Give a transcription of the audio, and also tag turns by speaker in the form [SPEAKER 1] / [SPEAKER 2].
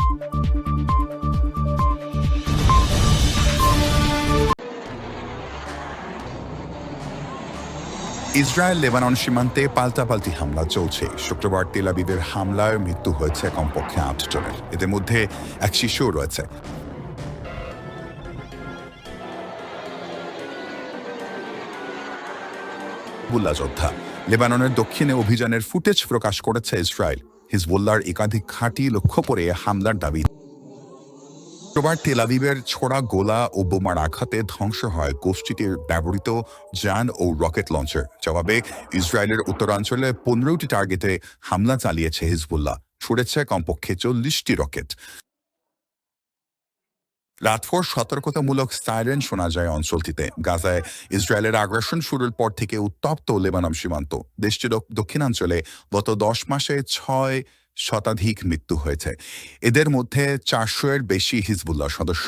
[SPEAKER 1] Israel Lebanon সীমান্তে পাল্টাপাল্টি হামলা চলছে। শুক্রবার তেল আবিবের হামলায় মৃত্যু হয়েছে কমপক্ষে ৮ জনের, এদের মধ্যে এক শিশুও রয়েছে। হিজবুল্লাহ যোদ্ধা লেবাননের দক্ষিণে অভিযানের ফুটেজ প্রকাশ করেছে ইসরায়েল। হিজবুল্লাহর একাধিক ঘাঁটি লক্ষ্য করে হামলার দাবি। শুক্রবার তেল আবিবের ছোড়া গোলা ও বোমার আঘাতে ধ্বংস হয় গোষ্ঠীটির ব্যবহৃত যান ও রকেট লঞ্চার। জবাবে ইসরায়েলের উত্তরাঞ্চলে ১৫টি টার্গেটে হামলা চালিয়েছে হিজবুল্লাহ, ছুড়েছে কমপক্ষে ৪০টি রকেট। রাতভর সতর্কতামূলক সাইরেন শোনা যায় অঞ্চলটিতে। গাজায় ইসরায়েলের আগ্রাসন শুরুর পর থেকে উত্তপ্ত লেবানন সীমান্ত। দেশটির দক্ষিণাঞ্চলে গত ১০ মাসে ৬ শতাধিক মৃত্যু হয়েছে, এদের মধ্যে ৪০০-এর বেশি হিজবুল্লাহ সদস্য।